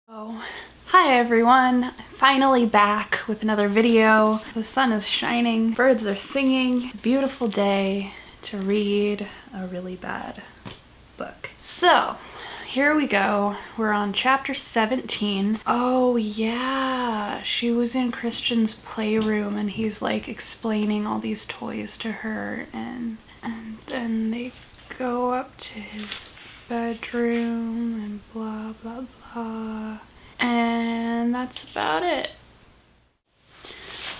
Oh, hi everyone! Finally back with another video. The sun is shining, birds are singing. It's a beautiful day to read a really bad book. So, here we go. We're on chapter 17. Oh yeah, she was in Christian's playroom and he's like explaining all these toys to her and then they go up to his bedroom and blah blah blah. And that's about it.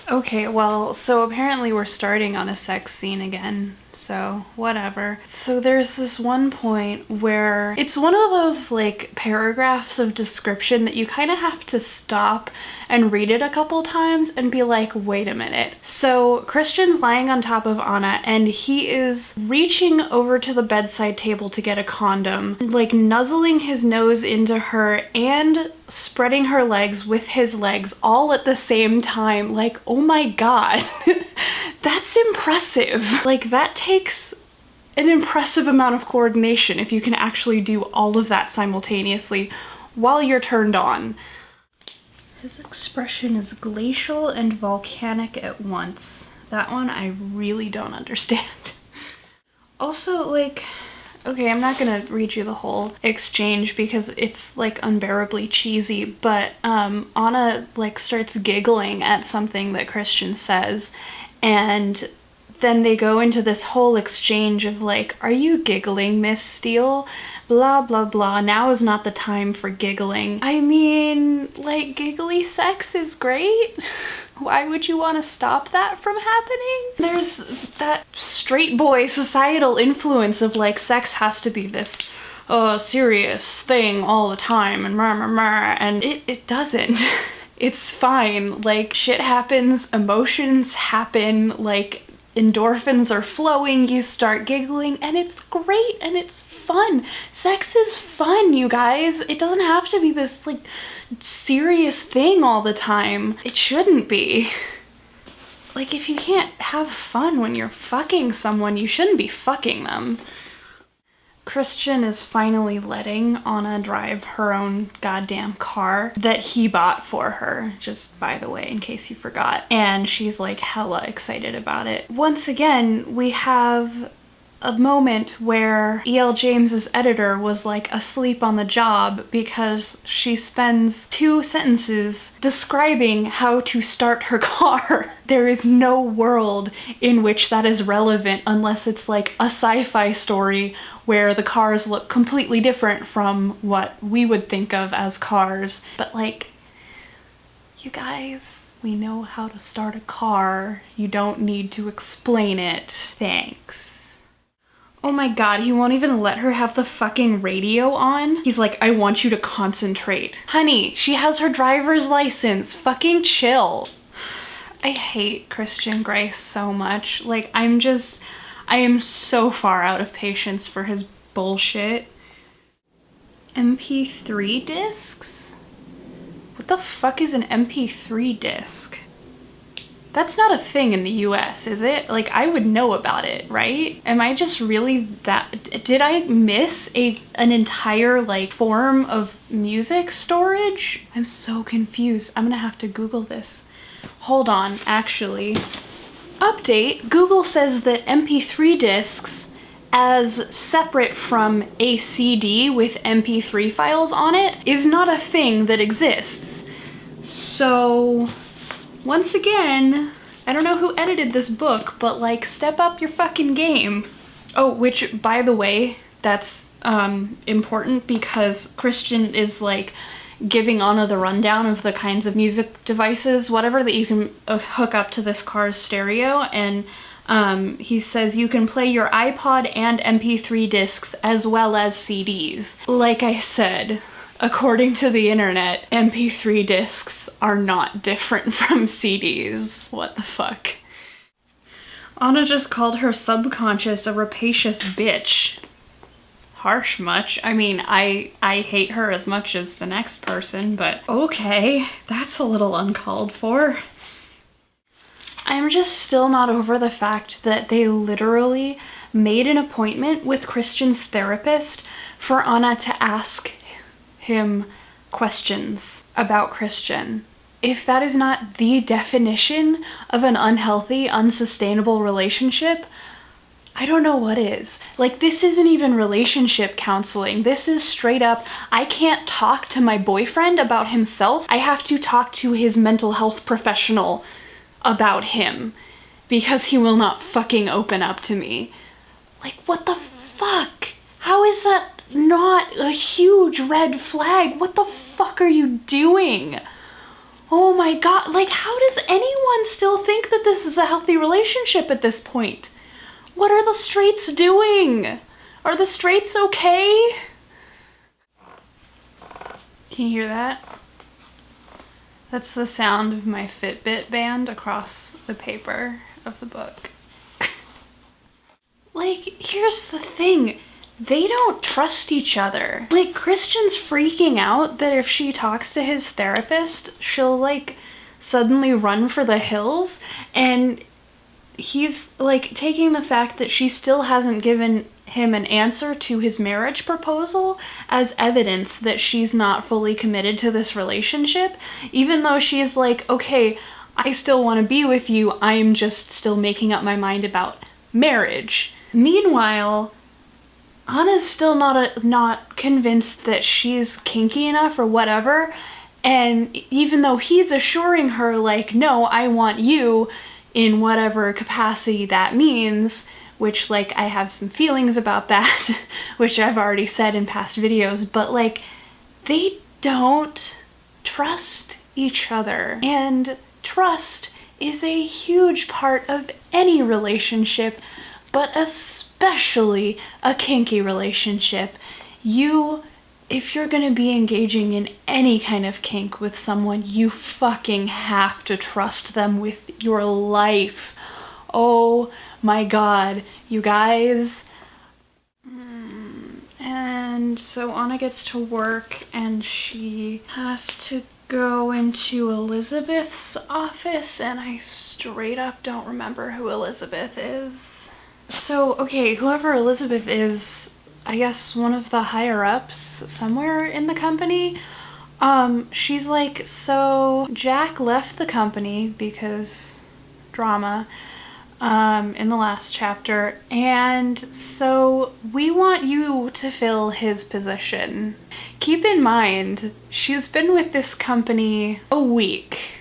Okay, well, so apparently we're starting on a sex scene again, so whatever. So there's this one point where it's one of those like paragraphs of description that you kind of have to stop and read it a couple times and be like, wait a minute. So Christian's lying on top of Anna and he is reaching over to the bedside table to get a condom, like nuzzling his nose into her and spreading her legs with his legs all at the same time. Like, oh my god. That's impressive. Like, that takes an impressive amount of coordination if you can actually do all of that simultaneously while you're turned on. His expression is glacial and volcanic at once. That one I really don't understand. Also, like, okay, I'm not gonna read you the whole exchange because it's like unbearably cheesy, but Anna like starts giggling at something that Christian says, and then they go into this whole exchange of like, are you giggling, Miss Steele? Blah blah blah, now is not the time for giggling. I mean, like, giggly sex is great. Why would you want to stop that from happening? There's that straight boy societal influence of like sex has to be this serious thing all the time and and it doesn't. It's fine. Like, shit happens, emotions happen, like endorphins are flowing, you start giggling, and it's great and it's fun. Sex is fun, you guys. It doesn't have to be this like serious thing all the time. It shouldn't be. Like, if you can't have fun when you're fucking someone, you shouldn't be fucking them. Christian is finally letting Anna drive her own goddamn car that he bought for her, just by the way, in case you forgot. And she's like hella excited about it. Once again, we have a moment where E.L. James's editor was like asleep on the job because she spends 2 sentences describing how to start her car. There is no world in which that is relevant unless it's like a sci-fi story where the cars look completely different from what we would think of as cars. But like, you guys, we know how to start a car. You don't need to explain it. Thanks. Oh my god, he won't even let her have the fucking radio on. He's like, I want you to concentrate. Honey, she has her driver's license. Fucking chill. I hate Christian Grey so much. Like, I am so far out of patience for his bullshit. MP3 discs? What the fuck is an MP3 disc? That's not a thing in the US, is it? Like, I would know about it, right? Am I just really that... Did I miss an entire, like, form of music storage? I'm so confused. I'm gonna have to Google this. Hold on, actually. Update, Google says that MP3 discs, as separate from a CD with MP3 files on it, is not a thing that exists. So... once again, I don't know who edited this book, but like, step up your fucking game. Oh, which, by the way, that's important because Christian is like giving Anna the rundown of the kinds of music devices, whatever, that you can hook up to this car's stereo, and he says you can play your iPod and MP3 discs as well as CDs. Like I said, according to the internet, MP3 discs are not different from CDs. What the fuck? Anna just called her subconscious a rapacious bitch. Harsh much. I mean, I hate her as much as the next person, but okay, that's a little uncalled for. I'm just still not over the fact that they literally made an appointment with Christian's therapist for Anna to ask him questions about Christian. If that is not the definition of an unhealthy, unsustainable relationship, I don't know what is. Like, this isn't even relationship counseling. This is straight up, I can't talk to my boyfriend about himself. I have to talk to his mental health professional about him because he will not fucking open up to me. Like, what the fuck? How is that not a huge red flag? What the fuck are you doing? Oh my god, like, how does anyone still think that this is a healthy relationship at this point? What are the straights doing? Are the straights okay? Can you hear that? That's the sound of my Fitbit band across the paper of the book. Like, here's the thing. They don't trust each other. Like, Christian's freaking out that if she talks to his therapist, she'll, like, suddenly run for the hills, and he's, like, taking the fact that she still hasn't given him an answer to his marriage proposal as evidence that she's not fully committed to this relationship, even though she's like, okay, I still want to be with you, I'm just still making up my mind about marriage. Meanwhile, Anna's still not convinced that she's kinky enough or whatever, and even though he's assuring her, like, no, I want you in whatever capacity that means, which, like, I have some feelings about that, which I've already said in past videos, but, like, they don't trust each other, and trust is a huge part of any relationship, but especially a kinky relationship. If you're gonna be engaging in any kind of kink with someone, you fucking have to trust them with your life. Oh my god, you guys. And so Anna gets to work and she has to go into Elizabeth's office, and I straight up don't remember who Elizabeth is. So, okay, whoever Elizabeth is, I guess one of the higher ups somewhere in the company, she's like, so Jack left the company because drama, in the last chapter, and so we want you to fill his position. Keep in mind, she's been with this company a week.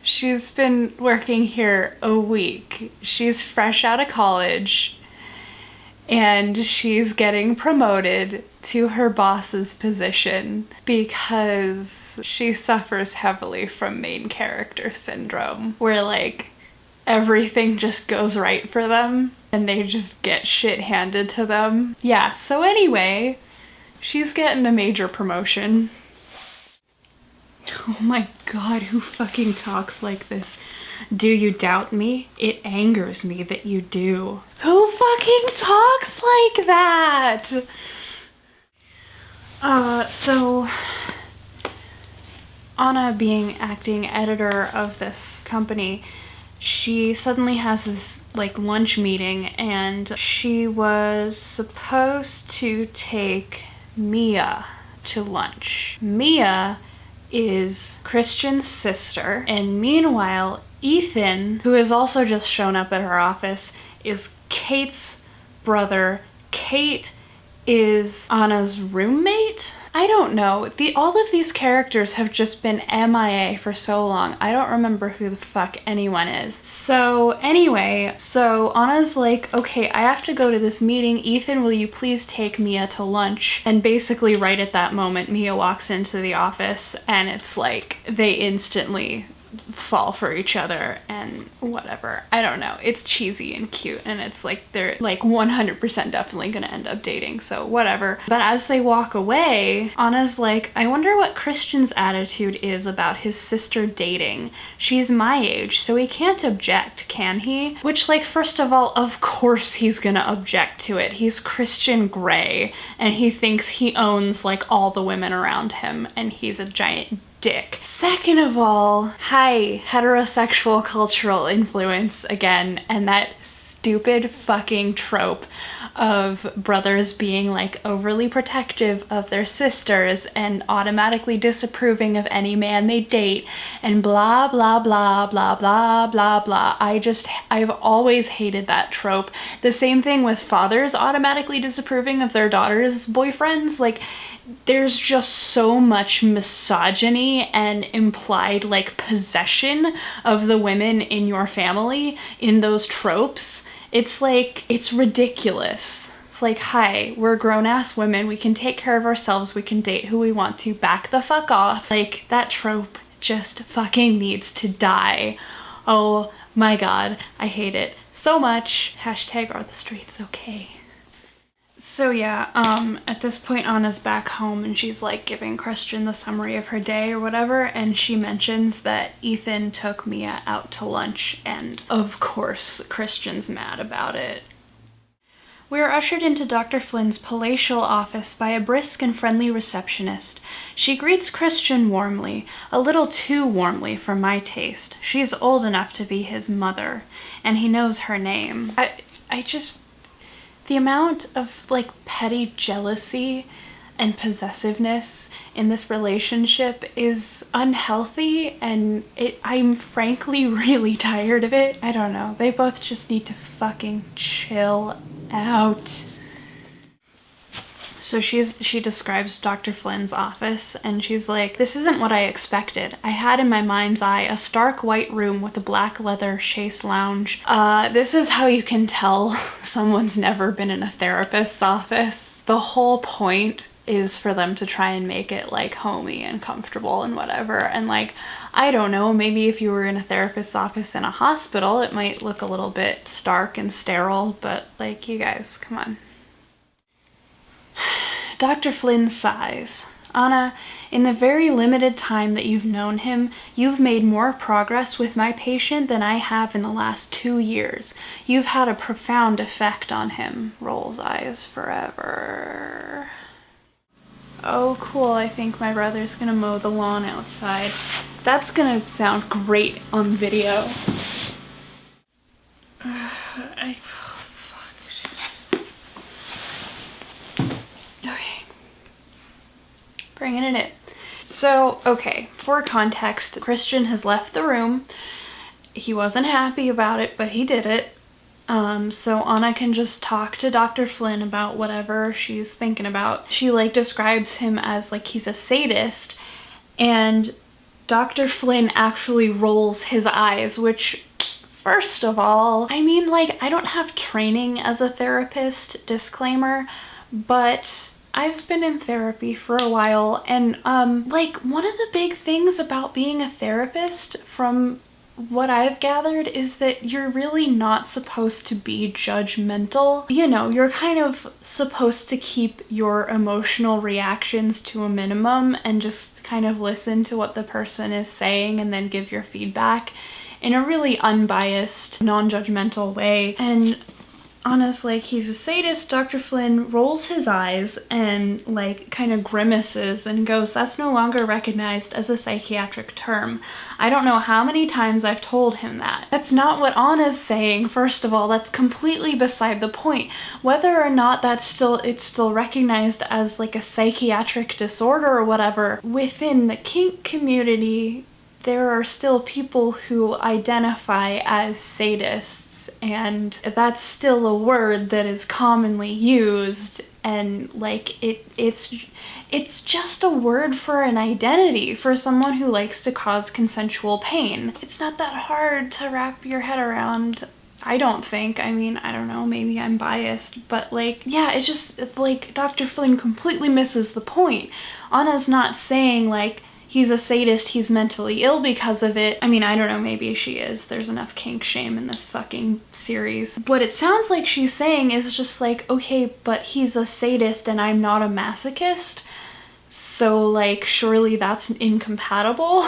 She's been working here a week. She's fresh out of college, and she's getting promoted to her boss's position because she suffers heavily from main character syndrome, where, like, everything just goes right for them and they just get shit handed to them. Yeah, so anyway, she's getting a major promotion. Oh my god, who fucking talks like this? Do you doubt me? It angers me that you do. Who fucking talks like that? So Anna, being acting editor of this company, she suddenly has this, like, lunch meeting, and she was supposed to take Mia to lunch. Mia is Christian's sister, and meanwhile, Ethan, who has also just shown up at her office, is Kate's brother. Kate is Anna's roommate? I don't know. All of these characters have just been MIA for so long. I don't remember who the fuck anyone is. So anyway, so Anna's like, okay, I have to go to this meeting. Ethan, will you please take Mia to lunch? And basically right at that moment, Mia walks into the office, and it's like they instantly fall for each other and whatever. I don't know. It's cheesy and cute, and it's like they're like 100% definitely gonna end up dating, so whatever. But as they walk away, Anna's like, I wonder what Christian's attitude is about his sister dating. She's my age, so he can't object, can he? Which, like, first of all, of course he's gonna object to it. He's Christian Grey, and he thinks he owns, like, all the women around him, and he's a giant dick. Second of all, hi, heterosexual cultural influence again, and that stupid fucking trope of brothers being like overly protective of their sisters and automatically disapproving of any man they date and blah blah blah blah blah blah blah. I've always hated that trope. The same thing with fathers automatically disapproving of their daughters' boyfriends. Like, there's just so much misogyny and implied like possession of the women in your family in those tropes. It's like, it's ridiculous. It's like, hi, we're grown-ass women, we can take care of ourselves, we can date who we want to, back the fuck off. Like, that trope just fucking needs to die. Oh my god, I hate it so much. Hashtag, are the streets okay? So yeah, at this point Anna's back home and she's like giving Christian the summary of her day or whatever, and she mentions that Ethan took Mia out to lunch, and of course Christian's mad about it. We are ushered into Dr. Flynn's palatial office by a brisk and friendly receptionist. She greets Christian warmly, a little too warmly for my taste. She's old enough to be his mother, and he knows her name. The amount of like petty jealousy and possessiveness in this relationship is unhealthy, and I'm frankly really tired of it. I don't know. They both just need to fucking chill out. So she describes Dr. Flynn's office, and she's like, this isn't what I expected. I had in my mind's eye a stark white room with a black leather chaise lounge. This is how you can tell someone's never been in a therapist's office. The whole point is for them to try and make it like homey and comfortable and whatever. And like, I don't know, maybe if you were in a therapist's office in a hospital, it might look a little bit stark and sterile, but like, you guys, come on. Dr. Flynn sighs. Anna, in the very limited time that you've known him, you've made more progress with my patient than I have in the last 2 years. You've had a profound effect on him. Rolls eyes forever. Oh, cool. I think my brother's gonna mow the lawn outside. That's gonna sound great on video. Bringing it in. So, okay, for context, Christian has left the room. He wasn't happy about it, but he did it. So Anna can just talk to Dr. Flynn about whatever she's thinking about. She like describes him as like he's a sadist, and Dr. Flynn actually rolls his eyes, which, first of all, I mean, like, I don't have training as a therapist, disclaimer, but I've been in therapy for a while, and like, one of the big things about being a therapist, from what I've gathered, is that you're really not supposed to be judgmental. You know, you're kind of supposed to keep your emotional reactions to a minimum and just kind of listen to what the person is saying and then give your feedback in a really unbiased, non-judgmental way. And honestly, like, he's a sadist. Dr. Flynn rolls his eyes and like kind of grimaces and goes, that's no longer recognized as a psychiatric term. I don't know how many times I've told him that. That's not what Anna's saying. First of all, that's completely beside the point. Whether or not it's still recognized as like a psychiatric disorder or whatever, within the kink community, there are still people who identify as sadists, and that's still a word that is commonly used, and like it's just a word for an identity for someone who likes to cause consensual pain. It's not that hard to wrap your head around, I don't think. I mean, I don't know, maybe I'm biased, but like, yeah, it just, like, Dr. Flynn completely misses the point. Anna's not saying like, he's a sadist, he's mentally ill because of it. I mean, I don't know, maybe she is. There's enough kink shame in this fucking series. What it sounds like she's saying is just like, okay, but he's a sadist and I'm not a masochist, so like, surely that's incompatible.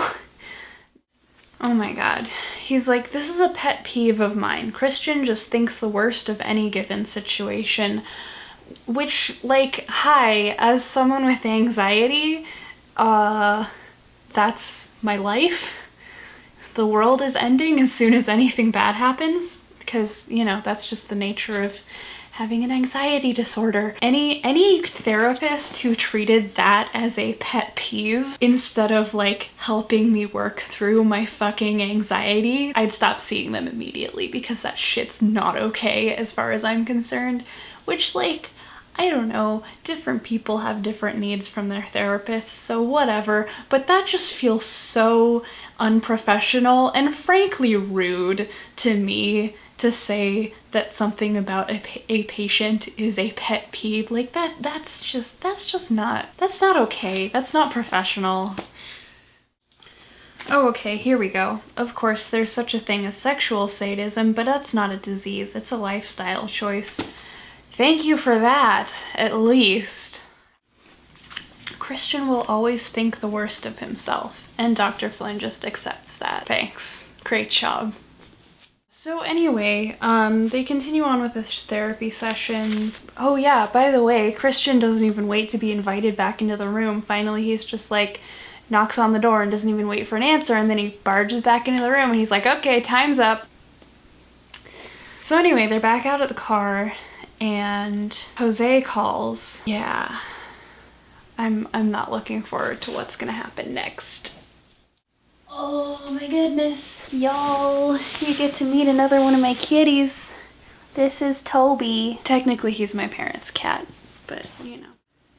Oh my god. He's like, this is a pet peeve of mine. Christian just thinks the worst of any given situation. Which, like, hi, as someone with anxiety, that's my life. The world is ending as soon as anything bad happens, because, you know, that's just the nature of having an anxiety disorder. Any therapist who treated that as a pet peeve instead of like helping me work through my fucking anxiety, I'd stop seeing them immediately, because that shit's not okay as far as I'm concerned. Which, like, I don't know, different people have different needs from their therapists, so whatever, but that just feels so unprofessional and frankly rude to me to say that something about a patient is a pet peeve. Like, that's just not okay. That's not professional. Oh, okay, here we go. Of course, there's such a thing as sexual sadism, but that's not a disease, it's a lifestyle choice. Thank you for that, at least. Christian will always think the worst of himself, and Dr. Flynn just accepts that. Thanks. Great job. So anyway, they continue on with this therapy session. Oh yeah, by the way, Christian doesn't even wait to be invited back into the room. Finally, he's just like, knocks on the door and doesn't even wait for an answer, and then he barges back into the room and he's like, okay, time's up. So anyway, they're back out at the car, and Jose calls. Yeah, I'm not looking forward to what's gonna happen next. Oh my goodness, y'all, you get to meet another one of my kitties. This is Toby. Technically he's my parents' cat, but you know.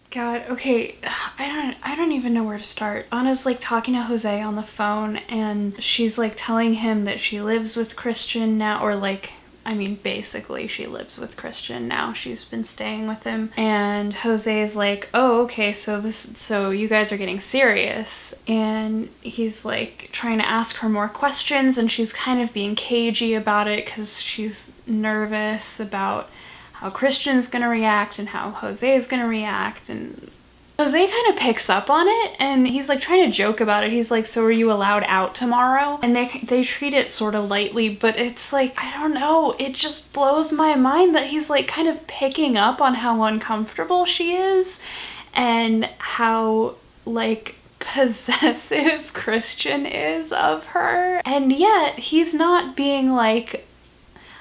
God, okay, I don't even know where to start. Anna's like talking to Jose on the phone, and she's like telling him that she lives with Christian now, or like, I mean, basically she lives with Christian now. She's been staying with him. And Jose is like, oh, okay, so you guys are getting serious. And he's like trying to ask her more questions, and she's kind of being cagey about it because she's nervous about how Christian's gonna react and how Jose is gonna react. And Jose kind of picks up on it, and he's like trying to joke about it. He's like, so are you allowed out tomorrow? And they treat it sort of lightly, but it's like, I don't know, it just blows my mind that he's like kind of picking up on how uncomfortable she is and how like possessive Christian is of her. And yet he's not being like,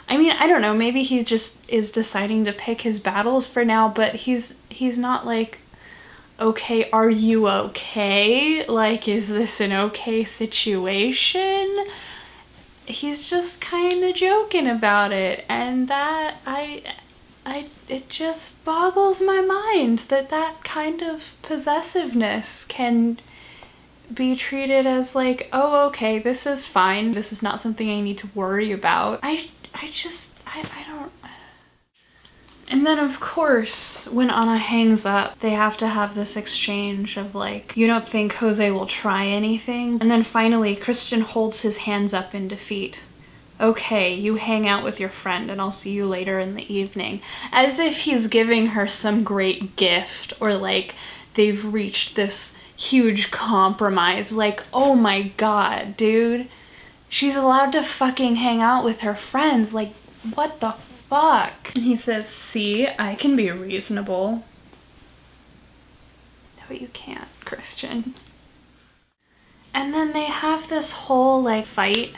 I mean, I don't know, maybe he just is deciding to pick his battles for now, but he's not like, okay, are you okay? Like, is this an okay situation? He's just kind of joking about it, and that, it just boggles my mind that kind of possessiveness can be treated as like, oh, okay, this is fine. This is not something I need to worry about. I don't. And then of course, when Anna hangs up, they have to have this exchange of like, you don't think Jose will try anything? And then finally, Christian holds his hands up in defeat. Okay, you hang out with your friend and I'll see you later in the evening. As if he's giving her some great gift, or like they've reached this huge compromise. Like, oh my god, dude. She's allowed to fucking hang out with her friends. Like, what the fuck? And he says, see, I can be reasonable. No, you can't, Christian. And then they have this whole like fight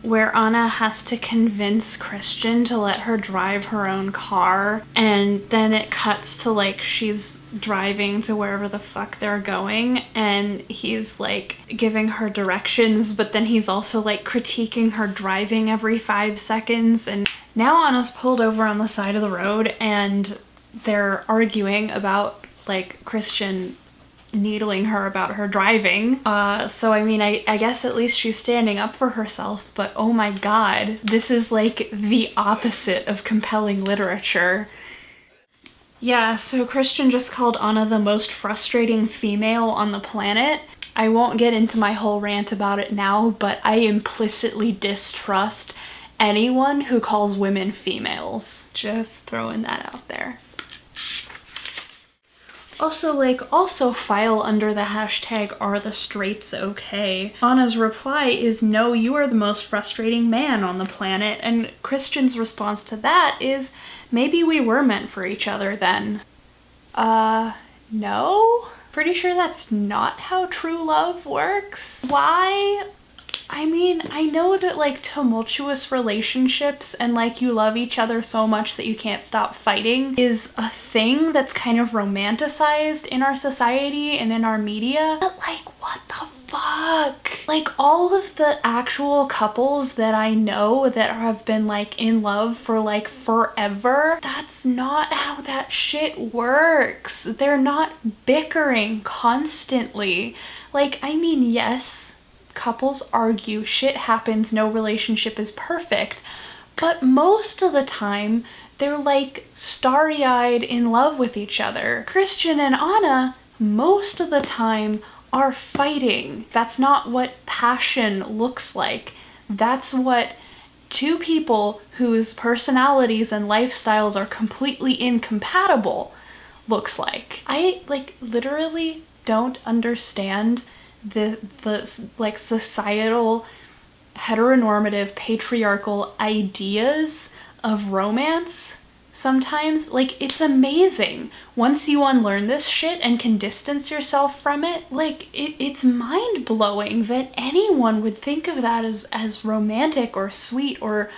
where Anna has to convince Christian to let her drive her own car, and then it cuts to like she's driving to wherever the fuck they're going, and he's like giving her directions, but then he's also like critiquing her driving every 5 seconds. And now Anna's pulled over on the side of the road, and they're arguing about like Christian needling her about her driving. So I mean, I guess at least she's standing up for herself, but oh my god, this is like the opposite of compelling literature. Yeah, so Christian just called Anna the most frustrating female on the planet. I won't get into my whole rant about it now, but I implicitly distrust anyone who calls women females. Just throwing that out there. Also file under the hashtag #AreTheStraights_okay. Anna's reply is, no, you are the most frustrating man on the planet, and Christian's response to that is, maybe we were meant for each other then. No? Pretty sure that's not how true love works. Why I mean, I know that like tumultuous relationships and like you love each other so much that you can't stop fighting is a thing that's kind of romanticized in our society and in our media. But like, what the fuck? Like all of the actual couples that I know that have been like in love for like forever, that's not how that shit works. They're not bickering constantly. Like, I mean, yes, couples argue, shit happens, no relationship is perfect, but most of the time they're like starry-eyed in love with each other. Christian and Anna, most of the time, are fighting. That's not what passion looks like. That's what two people whose personalities and lifestyles are completely incompatible looks like. I like literally don't understand the like societal heteronormative patriarchal ideas of romance. Sometimes, like, it's amazing. Once you unlearn this shit and can distance yourself from it, like, it's mind-blowing that anyone would think of that as romantic or sweet or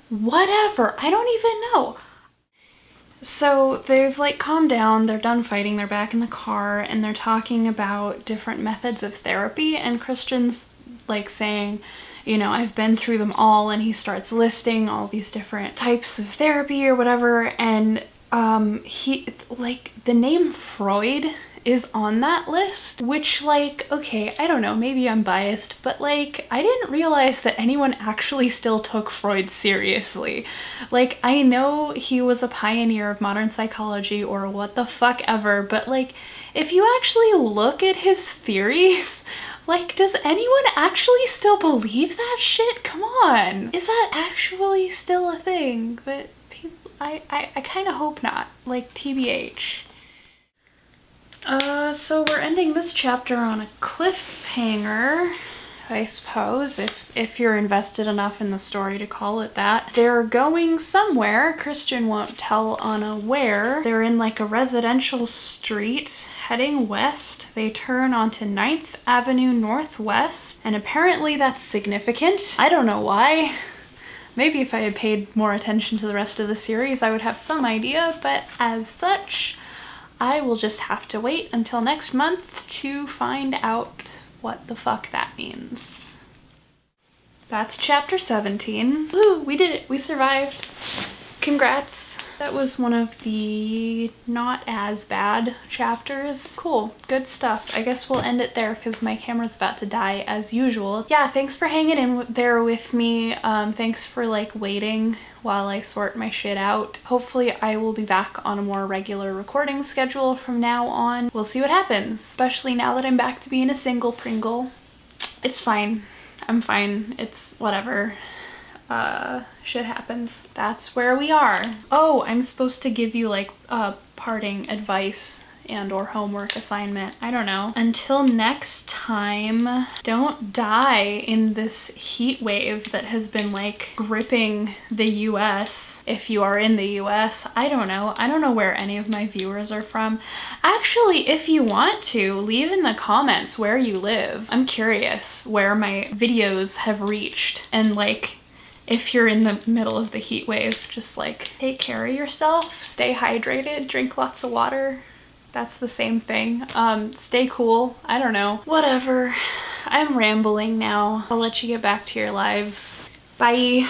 whatever. I don't even know. So they've like calmed down, they're done fighting, they're back in the car, and they're talking about different methods of therapy, and Christian's like saying, you know, I've been through them all, and he starts listing all these different types of therapy or whatever, and he, like, the name Freud is on that list, which, like, okay, I don't know, maybe I'm biased, but like, I didn't realize that anyone actually still took Freud seriously. Like, I know he was a pioneer of modern psychology or what the fuck ever, but like, if you actually look at his theories, like, does anyone actually still believe that shit? Come on. Is that actually still a thing that people, I kind of hope not, like, TBH. So we're ending this chapter on a cliffhanger, I suppose, if you're invested enough in the story to call it that. They're going somewhere. Christian won't tell Anna where. They're in like a residential street heading west. They turn onto 9th Avenue Northwest, and apparently that's significant. I don't know why. Maybe if I had paid more attention to the rest of the series, I would have some idea, but as such, I will just have to wait until next month to find out what the fuck that means. That's chapter 17. Woo, we did it. We survived. Congrats. That was one of the not as bad chapters. Cool. Good stuff. I guess we'll end it there because my camera's about to die as usual. Yeah, thanks for hanging in there with me. Thanks for like waiting while I sort my shit out. Hopefully I will be back on a more regular recording schedule from now on. We'll see what happens, especially now that I'm back to being a single Pringle. It's fine. I'm fine. It's whatever. Shit happens. That's where we are. Oh, I'm supposed to give you like parting advice and or homework assignment. I don't know. Until next time, don't die in this heat wave that has been like gripping the US. If you are in the US, I don't know. I don't know where any of my viewers are from. Actually, if you want to, leave in the comments where you live. I'm curious where my videos have reached, and like, if you're in the middle of the heat wave, just like take care of yourself, stay hydrated, drink lots of water. That's the same thing. Stay cool. I don't know. Whatever. I'm rambling now. I'll let you get back to your lives. Bye.